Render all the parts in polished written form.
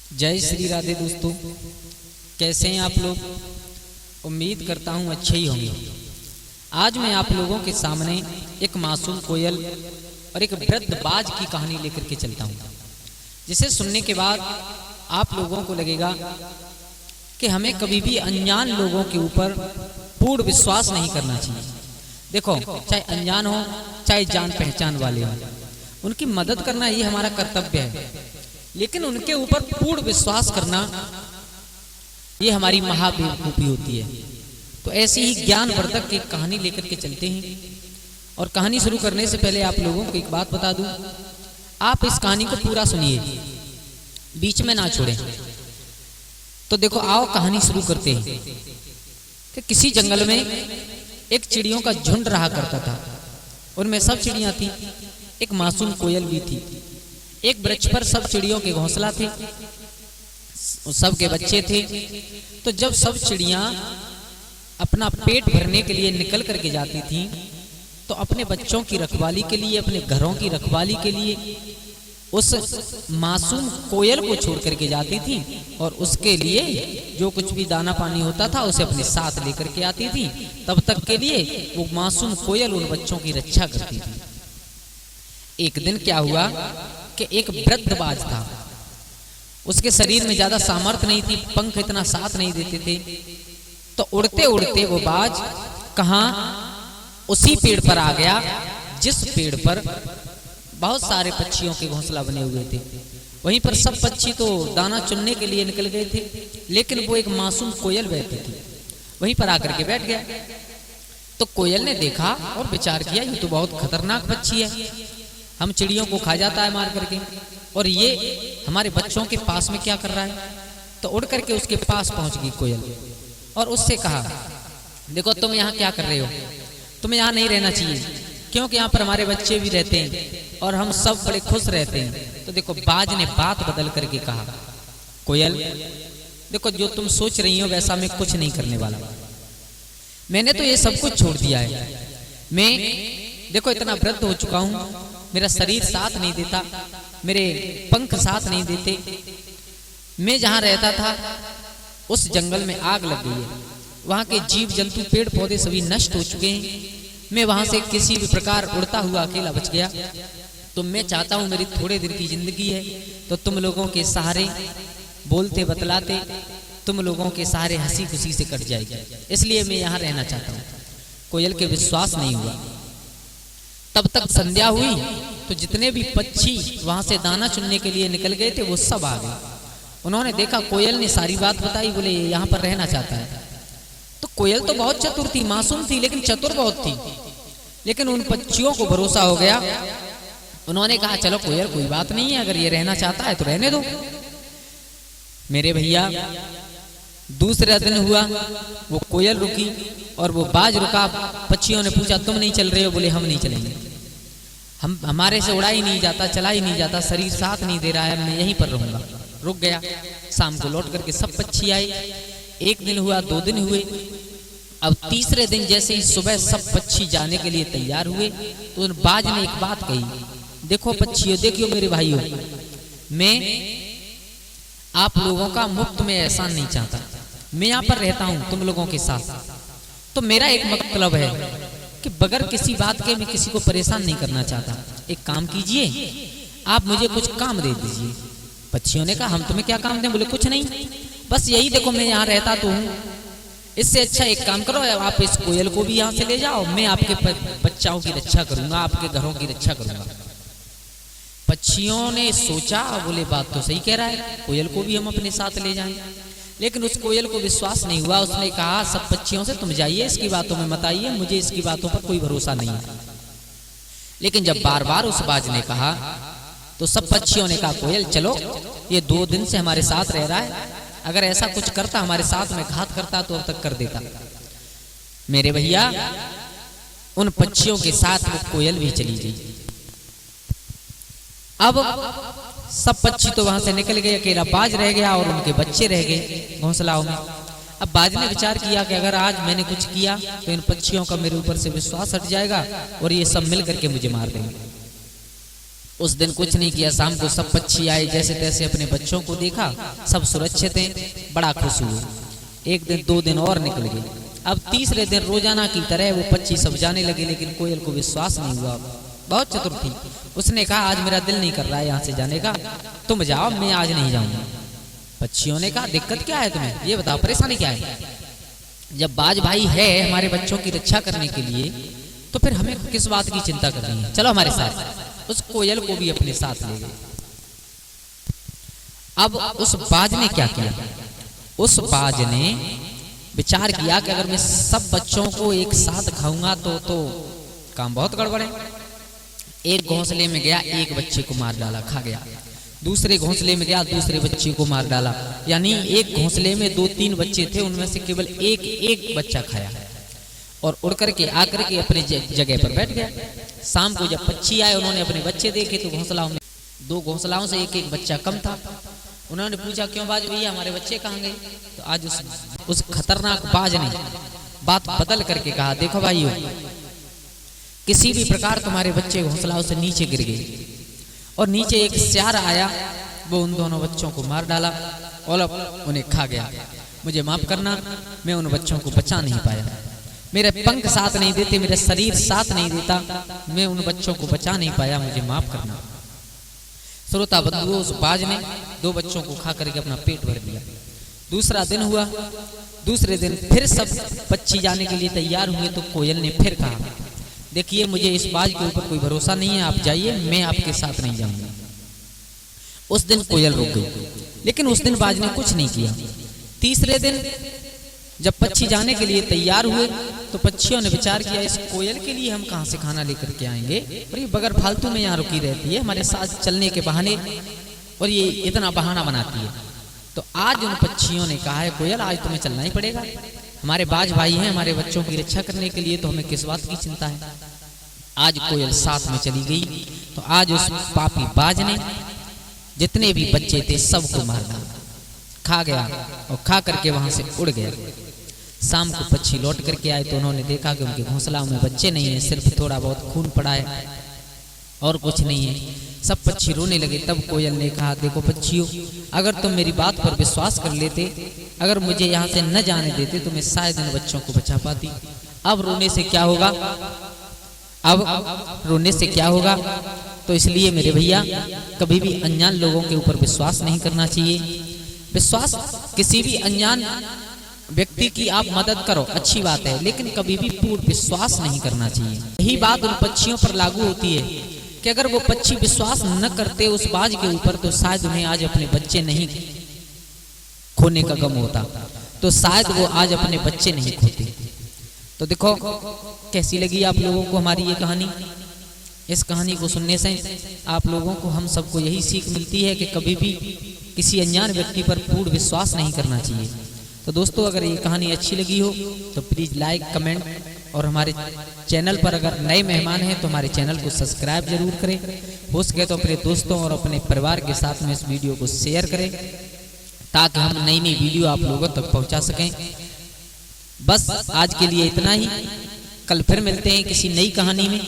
जय श्री राधे दोस्तों, कैसे हैं आप लोग। उम्मीद करता हूँ अच्छे ही होंगे। आज मैं आप लोगों के सामने एक मासूम कोयल और एक वृद्ध बाज की कहानी लेकर के चलता हूँ, जिसे सुनने के बाद आप लोगों को लगेगा कि हमें कभी भी अनजान लोगों के ऊपर पूर्ण विश्वास नहीं करना चाहिए। देखो, चाहे अनजान हो चाहे जान पहचान वाले हो, उनकी मदद करना ये हमारा कर्तव्य है, लेकिन उनके ऊपर पूर्ण विश्वास करना ये हमारी महाबेवकूफी होती है। तो ऐसी ही ज्ञानवर्धक की कहानी लेकर के चलते हैं। और कहानी शुरू करने से पहले आप लोगों को एक बात बता दूं, आप इस कहानी को पूरा सुनिए, बीच में ना छोड़ें। तो देखो, आओ कहानी शुरू करते हैं। कि किसी जंगल में एक चिड़ियों का झुंड रहा करता था। उनमें सब चिड़ियां थी, एक मासूम कोयल भी थी। एक वृक्ष पर सब चिड़ियों के घोंसला थे, सब के बच्चे थे। तो जब सब चिड़ियां अपना पेट भरने के लिए निकल करके जाती थीं, तो अपने बच्चों की रखवाली के लिए, अपने घरों की रखवाली के लिए उस मासूम कोयल को छोड़ करके जाती थी, और उसके लिए जो कुछ भी दाना पानी होता था उसे अपने साथ लेकर के आती थी। तब तक के लिए वो मासूम कोयल उन बच्चों की रक्षा करती थी। एक दिन क्या हुआ कि एक वृद्ध बाज था। उसके शरीर में ज्यादा सामर्थ्य नहीं थी, पंख इतना साथ नहीं देते थे। तो उड़ते उड़ते वो बाज कहाँ, उसी पेड़ पर आ गया जिस पेड़ पर बहुत सारे पक्षियों के घोंसला बने हुए थे। वहीं पर सब पक्षी तो दाना चुनने के लिए निकल गए थे, लेकिन वो एक मासूम कोयल बैठी थी, वहीं पर आकर के बैठ गया। तो कोयल ने देखा और विचार किया, ये तो बहुत खतरनाक पक्षी है, हम चिड़ियों को खा जाता है मार करके, और ये हमारे बच्चों के पास में क्या कर रहा है। तो उड़ करके उसके पास पहुंच गई कोयल और उससे कहा, देखो तुम यहाँ क्या कर रहे हो, तुम्हें यहाँ नहीं रहना चाहिए, क्योंकि यहाँ पर हमारे बच्चे भी रहते हैं और हम सब बड़े खुश रहते हैं। तो देखो, बाज ने बात बदल करके कहा, कोयल देखो, जो तुम सोच रही हो वैसा मैं कुछ नहीं करने वाला। मैंने तो ये सब कुछ छोड़ दिया है। मैं देखो इतना वृद्ध हो चुका हूँ, मेरा शरीर साथ नहीं देता, मेरे पंख साथ नहीं देते। मैं जहां रहता था उस जंगल में आग लग गई है, वहां के जीव जंतु पेड़ पौधे सभी नष्ट हो चुके हैं। मैं वहां से किसी भी प्रकार उड़ता हुआ अकेला बच गया। तो मैं चाहता हूं, मेरी थोड़े दिन की जिंदगी है, तो तुम लोगों के सहारे बोलते बतलाते तुम लोगों के सहारे हंसी खुशी से कट जाएगी, इसलिए मैं यहाँ रहना चाहता हूँ। कोयल के विश्वास नहीं हुआ। तब तक संध्या हुई, तो जितने भी पक्षी वहां से दाना चुनने के लिए निकल गए थे वो सब आ गए। उन्होंने देखा कोयल ने सारी बात बताई, बोले ये यहाँ पर रहना चाहता है। तो कोयल तो बहुत चतुर थी, मासूम थी, लेकिन चतुर बहुत थी। लेकिन उन पक्षियों को भरोसा हो गया, उन्होंने कहा चलो कोयल कोई बात नहीं है, अगर ये रहना चाहता है तो रहने दो। मेरे भैया, दूसरा दिन हुआ, वो कोयल रुकी और वो बाज रुका। पक्षियों ने पूछा तुम नहीं चल रहे हो, बोले हम नहीं चलेंगे, हम हमारे से उड़ा ही नहीं जाता, चला ही नहीं जाता, शरीर साथ नहीं दे रहा है, मैं यहीं पर रहूंगा। रुक गया। शाम को लौट करके सब पक्षी आए। एक दिन हुआ, 2 दिन हुए। अब तीसरे दिन जैसे ही सुबह सब पक्षी जाने के लिए तैयार हुए, तो उन बाज ने एक बात कही, देखो पक्षियों, देखियो मेरे भाइयों, मैं आप लोगों का मुफ्त में एहसान नहीं चाहता, मैं यहाँ पर रहता हूँ तुम लोगों के साथ। तो मेरा एक मतलब है कि बगैर किसी बात के मैं किसी को परेशान नहीं करना चाहता। एक काम कीजिए, आप मुझे कुछ काम दे दीजिए। पक्षियों ने कहा हम तुम्हें क्या काम दें, बोले कुछ नहीं, बस यही देखो मैं यहाँ रहता तो हूँ, इससे अच्छा एक काम करो, आप इस कोयल को भी यहाँ से ले जाओ, मैं आपके बच्चों की रक्षा करूंगा, आपके घरों की रक्षा करूंगा। पक्षियों ने सोचा, बोले बात तो सही कह रहा है, कोयल को भी हम अपने साथ ले जाएं। लेकिन उस कोयल को विश्वास नहीं हुआ। उसने कहा सब पक्षियों से तुम जाइए, इसकी बातों में मत आइए, मुझे इसकी बातों पर कोई भरोसा नहीं है। लेकिन जब बार बार उस बाज ने कहा, तो सब पक्षियों ने कहा कोयल चलो, ये 2 दिन से हमारे साथ रह रहा है, अगर ऐसा कुछ करता, हमारे साथ में घात करता तो अब तक कर देता। मेरे भैया, उन पक्षियों के साथ वो कोयल भी चली गई। अब सब पक्षी तो वहां से निकल गए, अकेला बाज रह गया और उनके बच्चे रह गए घोंसलाओं में। अब बाज ने विचार किया कि अगर आज मैंने कुछ किया तो इन पक्षियों का मेरे ऊपर से विश्वास हट जाएगा और ये सब मिल करके मुझे मार देंगे। उस दिन कुछ नहीं किया। शाम को सब पक्षी आए, जैसे तैसे अपने बच्चों को देखा, सब सुरक्षित हैं, बड़ा खुश हुए। एक दिन 2 दिन और निकल गए। अब तीसरे दिन रोजाना की तरह वो पक्षी सब जाने लगे, लेकिन कोयल को विश्वास नहीं हुआ। बहुत चतुर थी, उसने कहा आज मेरा दिल नहीं कर रहा है यहाँ से जाने का, तुम जाओ, मैं आज नहीं जाऊंगा। पक्षियों ने कहा दिक्कत क्या है तुम्हें, ये बताओ परेशानी क्या है। जब बाज भाई है हमारे बच्चों की रक्षा करने के लिए, तो फिर हमें किस बात की चिंता करनी है, चलो हमारे साथ। उस कोयल को भी अपने साथ ले गए। अब उस बाज ने क्या किया, उस बाज ने विचार किया कि अगर मैं सब बच्चों को एक साथ खाऊंगा तो काम बहुत गड़बड़ है। एक घोंसले में गया, एक बच्चे को मार डाला, खा गया। दूसरे घोंसले में गया, दूसरे बच्चे को मार डाला। यानी एक घोंसले में 2-3 बच्चे थे, उनमें से केवल एक बच्चा खाया और उड़ करके आकर के अपने जगह पर बैठ गया। शाम को जब पक्षी आए, उन्होंने अपने बच्चे देखे तो घोंसलाओं में 2 घोंसलाओं से एक बच्चा कम था। उन्होंने पूछा क्यों बाज भैया हमारे बच्चे कहाँ गए। तो आज उस खतरनाक बाज ने बात बदल करके कहा देखो भाइयों, किसी भी प्रकार तुम्हारे बच्चे घोंसलाओं से नीचे गिर गए और नीचे एक सियार आया, वो उन दोनों बच्चों को मार डाला और उन्हें खा गया। मुझे माफ करना, मैं उन बच्चों को बचा नहीं पाया, मेरे पंख साथ नहीं देते, मेरा शरीर साथ नहीं देता, मैं उन बच्चों को बचा नहीं पाया, मुझे माफ करना। श्रोता बंधुओं, उस बाज ने 2 बच्चों को खा करके अपना पेट भर लिया। दूसरा दिन हुआ, दूसरे दिन फिर सब पक्षी जाने के लिए तैयार हुए तो कोयल ने फिर कहा देखिए मुझे इस बाज के ऊपर कोई भरोसा नहीं है, आप जाइए, मैं आपके साथ नहीं जाऊंगा। उस दिन कोयल रुक गई, लेकिन उस दिन बाज ने कुछ नहीं किया। तीसरे दिन जब पक्षी जाने के लिए तैयार हुए तो पक्षियों ने विचार किया इस कोयल के लिए हम कहाँ से खाना लेकर के आएंगे, और ये बगैर फालतू में यहाँ रुकी रहती है हमारे साथ चलने के बहाने, और ये इतना बहाना बनाती है। तो आज उन पक्षियों ने कहा है कोयल आज तुम्हें चलना ही पड़ेगा, हमारे बाज भाई हैं, हमारे बच्चों की रक्षा करने के लिए, तो हमें किस बात की चिंता है। आज कोयल साथ में चली गई तो आज उस पापी बाज ने जितने भी बच्चे थे सबको मार डाला, खा गया और खा करके वहां से उड़ गया। शाम को पक्षी लौट करके आए तो उन्होंने देखा कि उनके घोंसलाओं में बच्चे नहीं है, सिर्फ थोड़ा बहुत खून पड़ा है और कुछ नहीं है। सब पक्षी रोने लगे। तब कोयल ने कहा देखो पक्षियों, अगर तुम मेरी बात पर विश्वास कर लेते, अगर मुझे यहाँ से न जाने देते तो मैं शायद इन बच्चों को बचा पाती। अब रोने से क्या होगा, अब रोने से क्या होगा। तो इसलिए मेरे भैया कभी भी अनजान लोगों के ऊपर विश्वास नहीं करना चाहिए। विश्वास किसी भी अनजान व्यक्ति की आप मदद करो अच्छी बात है, लेकिन कभी भी पूर्ण विश्वास नहीं करना चाहिए। यही बात उन पक्षियों पर लागू होती है कि अगर वो पक्षी विश्वास न करते उस बाज के ऊपर तो शायद उन्हें आज अपने बच्चे नहीं खोने का गम होता, तो शायद वो आज अपने बच्चे नहीं खोते। तो देखो कैसी लगी आप लोगों को हमारी ये कहानी। इस कहानी को सुनने से आप लोगों को, हम सबको यही सीख मिलती है कि कभी भी किसी अनजान व्यक्ति पर पूर्ण विश्वास नहीं करना चाहिए। तो दोस्तों अगर ये कहानी अच्छी लगी हो तो प्लीज़ लाइक कमेंट, और हमारे चैनल पर अगर नए मेहमान हैं तो हमारे चैनल को सब्सक्राइब जरूर करें। हो सके तो अपने दोस्तों और अपने परिवार के साथ में इस वीडियो को शेयर करें ताकि हम नई नई वीडियो आप लोगों तक पहुंचा सकें। बस आज के लिए इतना ही, कल फिर मिलते हैं किसी नई कहानी में।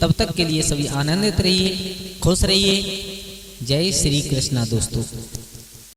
तब तक के लिए सभी आनंदित रहिए, खुश रहिए। जय श्री कृष्णा दोस्तों।